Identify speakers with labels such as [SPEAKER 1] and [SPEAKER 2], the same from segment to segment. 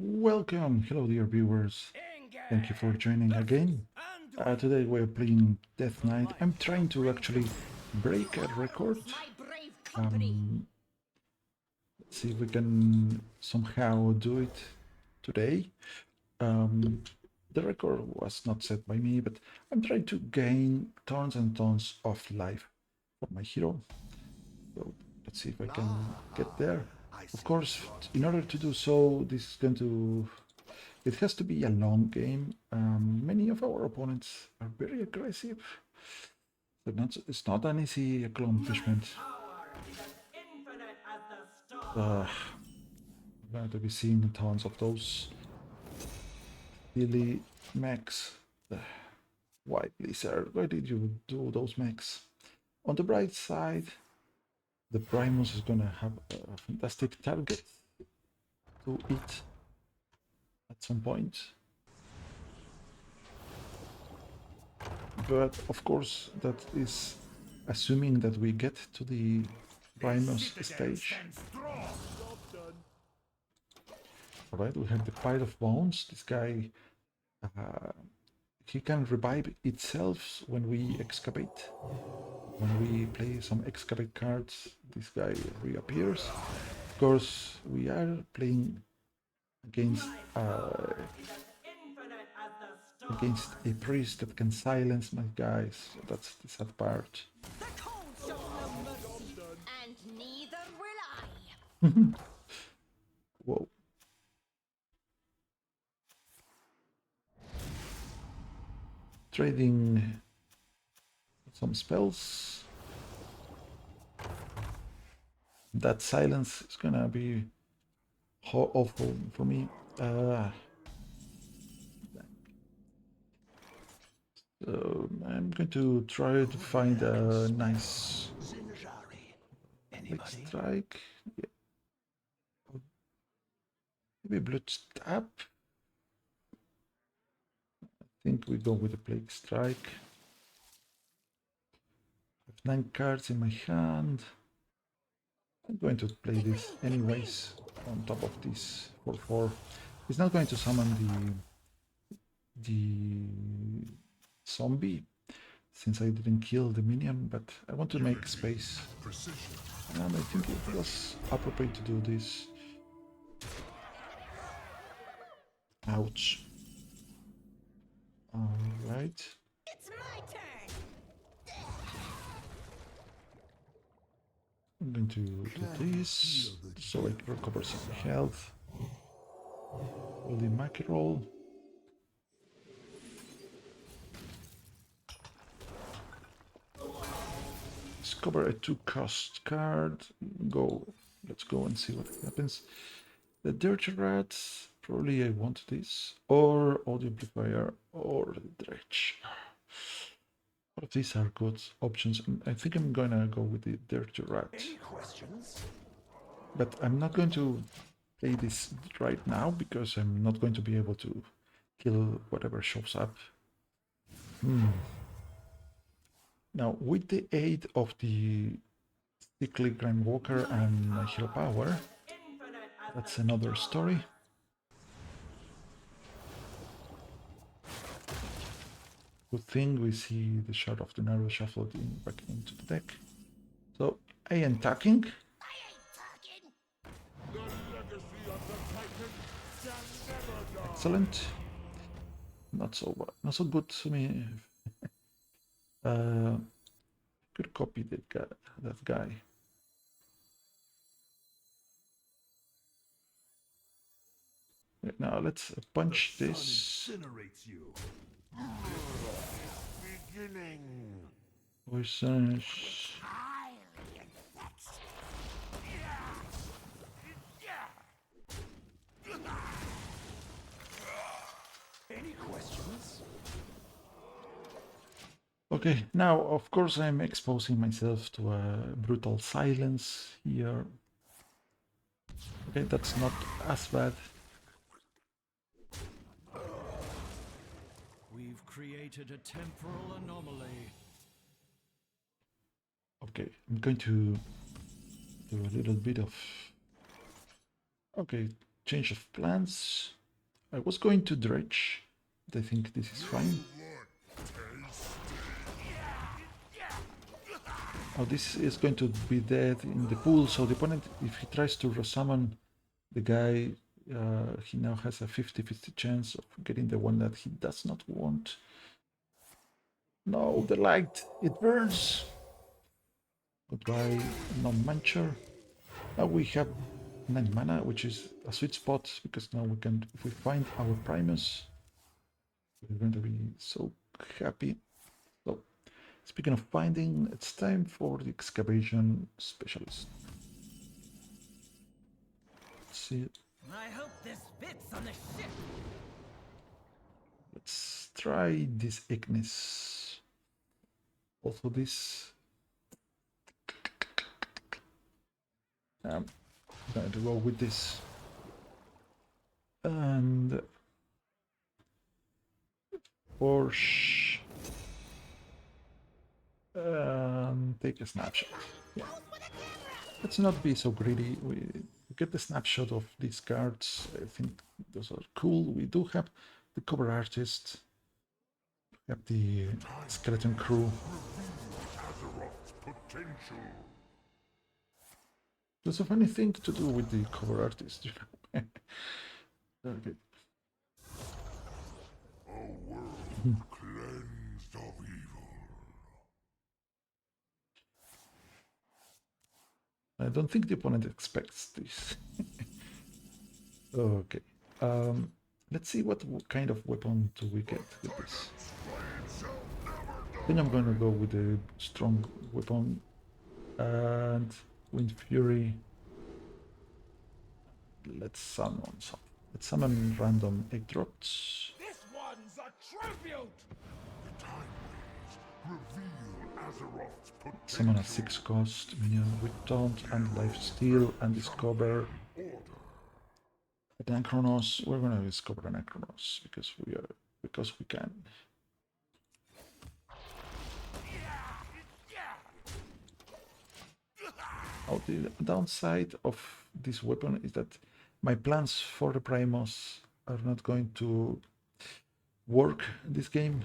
[SPEAKER 1] Welcome, hello dear viewers. Thank you for joining again. Today we're playing Death Knight. I'm trying to actually break a record. Let's see if we can somehow do it today. The record was not set by me, but I'm trying to gain tons and tons of life for my hero. So let's see if I can get there. Of course, in order to do so, this is going to... It has to be a long game. Many of our opponents are very aggressive. It's not an easy accomplishment. We're going to be seeing tons of those silly mechs. Why, Blizzard? Why did you do those mechs? On the bright side, the Primus is gonna have a fantastic target to eat at some point. But of course, that is assuming that we get to the Primus stage. Alright, we have the Pile of Bones. This guy, he can revive itself when we excavate. When we play some excavate cards, this guy reappears. Of course, we are playing against a priest that can silence my guys. So that's the sad part.
[SPEAKER 2] And neither will I.
[SPEAKER 1] Whoa. Trading some spells. That silence is gonna be awful for me. So I'm going to try to find a nice Plague Strike. Yeah. Maybe Blood Stab. I think we go with the Plague Strike. I have 9 cards in my hand. I'm going to play this anyways on top of this 4/4. He's not going to summon the zombie since I didn't kill the minion, but I want to make space. And I think it was appropriate to do this. Ouch. Alright.
[SPEAKER 2] It's my turn.
[SPEAKER 1] I'm going to do this so I can recover some health. Holy mackerel. Discover a 2-cost card. Go. Let's go and see what happens. The Dirty Rats. Probably I want this. Or Audio Amplifier or the Dredge. All of these are good options. I think I'm gonna go with the Dirty Rat.
[SPEAKER 3] Any questions?
[SPEAKER 1] But I'm not going to play this right now because I'm not going to be able to kill whatever shows up. Now, with the aid of the Sickly Grime Walker and Hero Power, that's another story. Good thing we see the Shard of the Narrow shuffled back into the deck. So, I am attacking. Excellent. Not so good to me. Could copy that guy. Right, now let's punch this. Poison.
[SPEAKER 3] Any questions?
[SPEAKER 1] Okay, now of course I'm exposing myself to a brutal silence here. Okay, that's not as bad.
[SPEAKER 4] We've created a temporal anomaly.
[SPEAKER 1] Okay, I'm going to do a little bit of... Okay, change of plans. I was going to dredge, but I think this is fine. Oh, this is going to be dead in the pool, so the opponent, if he tries to resummon the guy, he now has a 50-50 chance of getting the one that he does not want. No, the light, it burns. Goodbye, non-mancher. Now we have 9 mana, which is a sweet spot, because now we can, if we find our Primus, we're going to be so happy. So, speaking of finding, it's time for the excavation specialist. Let's see.
[SPEAKER 2] I hope this fits on the ship.
[SPEAKER 1] Let's try this Ignis. Also this. I'm going to go with this. And Porsche. Take a snapshot. Yeah. Let's not be so greedy. We get the snapshot of these cards. I think those are cool. We do have the cover artist. We have the skeleton crew. There's a funny thing to do with the cover artist. Okay.
[SPEAKER 3] Cleansed of evil.
[SPEAKER 1] I don't think the opponent expects this. Okay. Let's see what kind of weapon do we get with this. I think I'm going to go with a strong weapon and Wind Fury. Let's summon some. Let's summon random 8 drops.
[SPEAKER 3] This one's a tribute. Time reveal Azeroth's potential.
[SPEAKER 1] Summon a 6 cost minion with taunt and lifesteal and discover an Anchronos. We're gonna discover an Anchronos because we can. Oh, the downside of this weapon is that my plans for the Primos are not going to work in this game.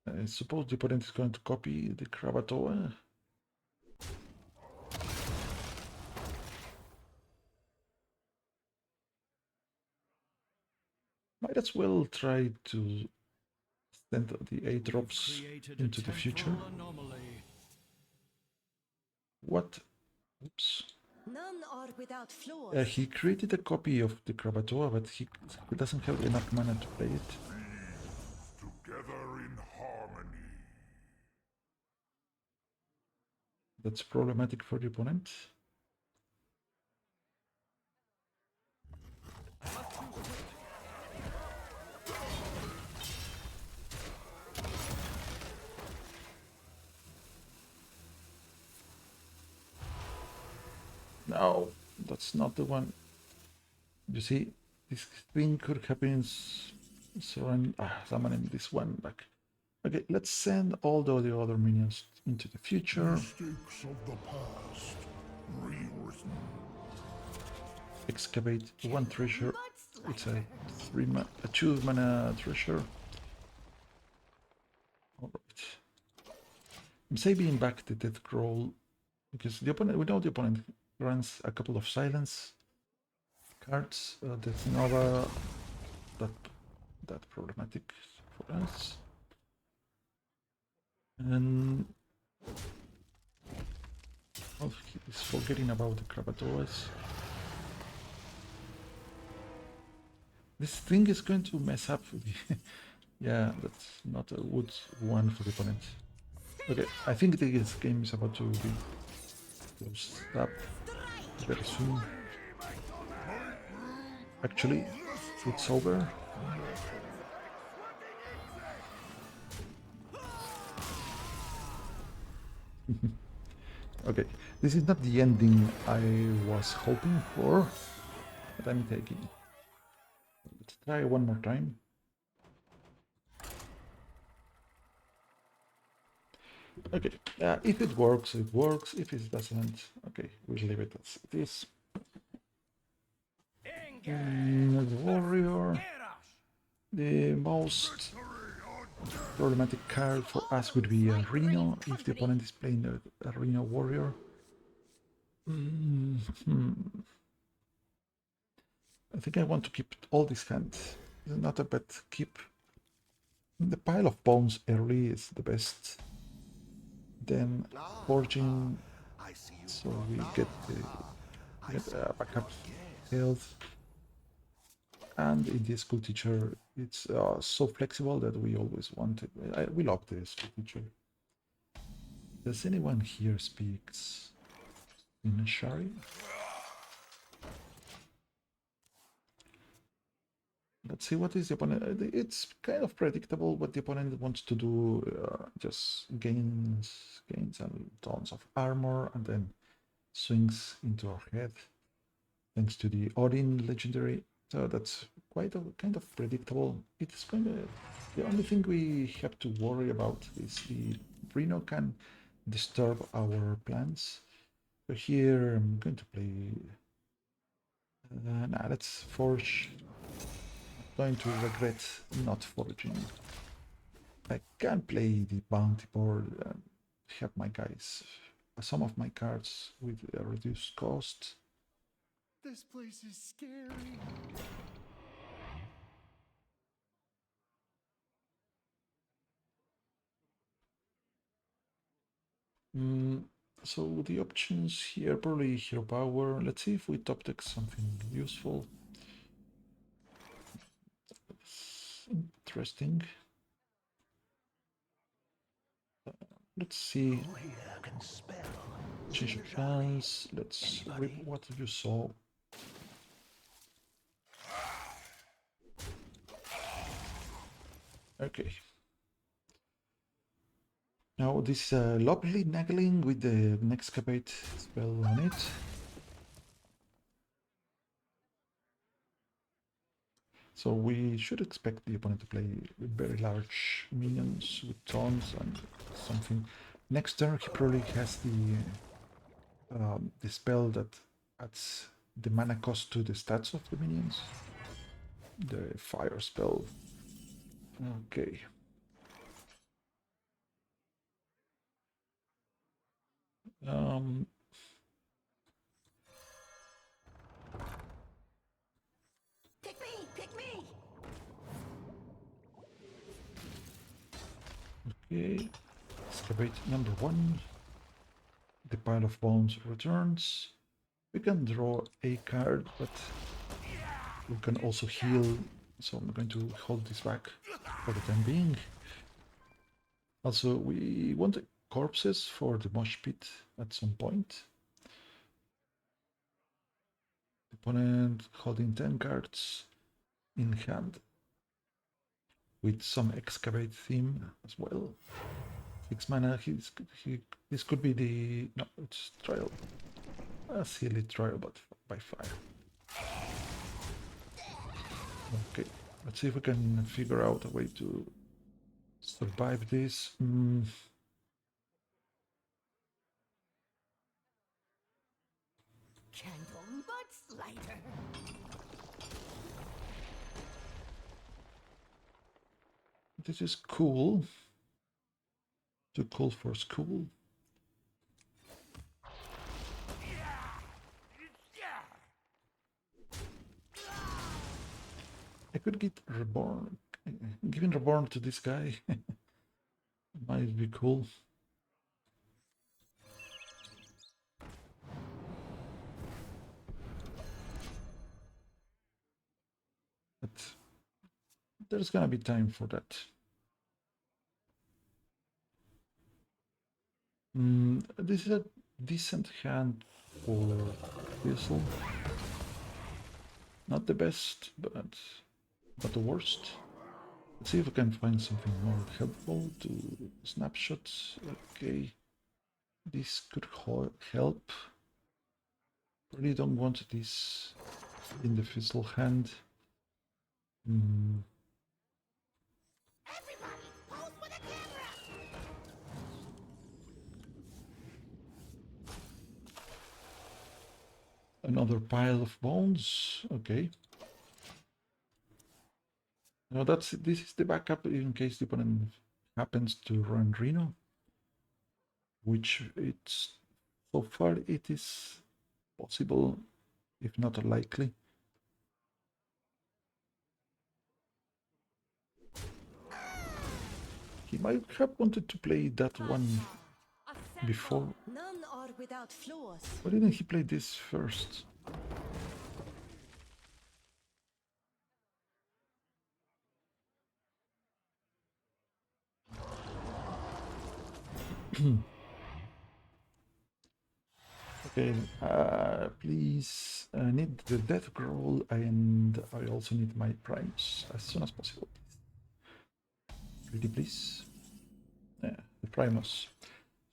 [SPEAKER 1] I suppose the opponent is going to copy the Krakatoa. Might as well try to send the 8 drops into the future. What? Oops.
[SPEAKER 2] None are without flaws.
[SPEAKER 1] He created a copy of the Krakatoa, but he doesn't have enough mana to play it.
[SPEAKER 3] Together in harmony.
[SPEAKER 1] That's problematic for the opponent. No, that's not the one. You see, this thing could have been summoning this one back. Okay, let's send all the other minions into the future.
[SPEAKER 3] Mistakes of the past rewritten.
[SPEAKER 1] Excavate 1 treasure. It's a 2 mana treasure. Alright. I'm saving back the Death Scroll because the opponent, we know the opponent runs a couple of silence cards. Death Nova, that problematic for us. And oh, he's forgetting about the Krakatoas. This thing is going to mess up. Yeah, that's not a good one for the opponent. Okay, I think this game is about to be closed up very soon. Actually, it's over. Okay, this is not the ending I was hoping for, but I'm taking. Let's try one more time. Okay, if it works, it works. If it doesn't, okay, we'll leave it as it is. The warrior, the most problematic card for us would be a Rhino if the opponent is playing a Rhino warrior. I think I want to keep all these hands. It's not a bad keep. The pile of bones early is the best. Then forging, so we get backup health. And in the school teacher, it's so flexible that we always wanted. We love the school teacher. Does anyone here speaks in Shari? Let's see what is the opponent. It's kind of predictable what the opponent wants to do. Just gains and tons of armor, and then swings into our head. Thanks to the Odin legendary. So that's quite a kind of predictable. It's kind of the only thing we have to worry about is the Rhino can disturb our plans. So here I'm going to play. Nah, let's forge. Going to regret not forging. I can play the bounty board and have my guys, some of my cards with a reduced cost.
[SPEAKER 3] This place is scary.
[SPEAKER 1] So the options here, probably hero power. Let's see if we top deck something useful. It's interesting. Let's see. Change of plans. Let's rip what you saw. Okay. Now this lovely nagging with the excavate spell on it. So we should expect the opponent to play very large minions with taunt and something. Next turn he probably has the spell that adds the mana cost to the stats of the minions. The fire spell. Okay.
[SPEAKER 2] Pick me! Pick me!
[SPEAKER 1] Okay. Excavate number 1. The pile of bones returns. We can draw a card, but we can also heal. So I'm going to hold this back for the time being. Also, we want corpses for the mosh pit at some point. The opponent holding 10 cards in hand with some excavate theme as well. 6 mana. This could be the no. It's trial. A silly trial, but by fire. Okay, let's see if we can figure out a way to survive this.
[SPEAKER 2] Candle mudslide.
[SPEAKER 1] This is cool. Too cool for school. I could get reborn. Giving reborn to this guy might be cool. But there's gonna be time for that. This is a decent hand for Thistle. Not the best, but not the worst. Let's see if we can find something more helpful to snapshots. Okay, this could help. Really don't want this in the Fizzle hand. Another pile of bones. Okay. Now this is the backup in case the opponent happens to run Reno, which it's so far it is possible, if not likely. He might have wanted to play that one before.
[SPEAKER 2] None are without flaws.
[SPEAKER 1] Why didn't he play this first? Okay, please, I need the death scroll and I also need my primes as soon as possible. Pretty please. Yeah, the primus.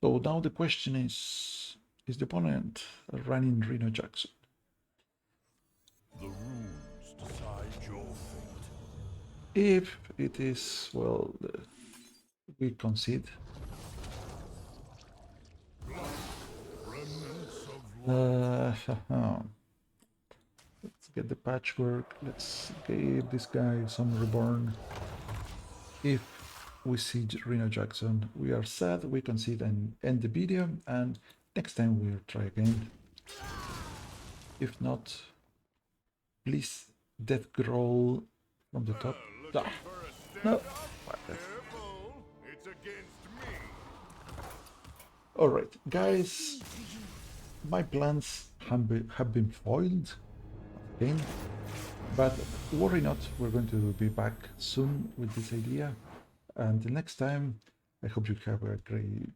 [SPEAKER 1] So now the question is the opponent running Reno Jackson?
[SPEAKER 3] The runes decide your fate.
[SPEAKER 1] If it is, well, we concede.
[SPEAKER 3] Remnants of
[SPEAKER 1] Let's get the patchwork. Let's give this guy some reborn. If we see Reno Jackson, we are sad, we concede and end the video, and next time we'll try again. If not, please death growl from the top. Ah, no.
[SPEAKER 3] Careful, it's against me.
[SPEAKER 1] Alright, guys, my plans have been foiled again, but worry not, we're going to be back soon with this idea. Until next time, I hope you have a great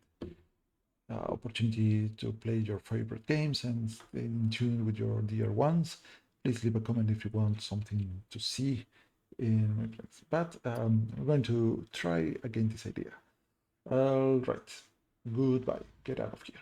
[SPEAKER 1] opportunity to play your favorite games and stay in tune with your dear ones. Please leave a comment if you want something to see in my plans. But I'm going to try again this idea. All right, goodbye. Get out of here.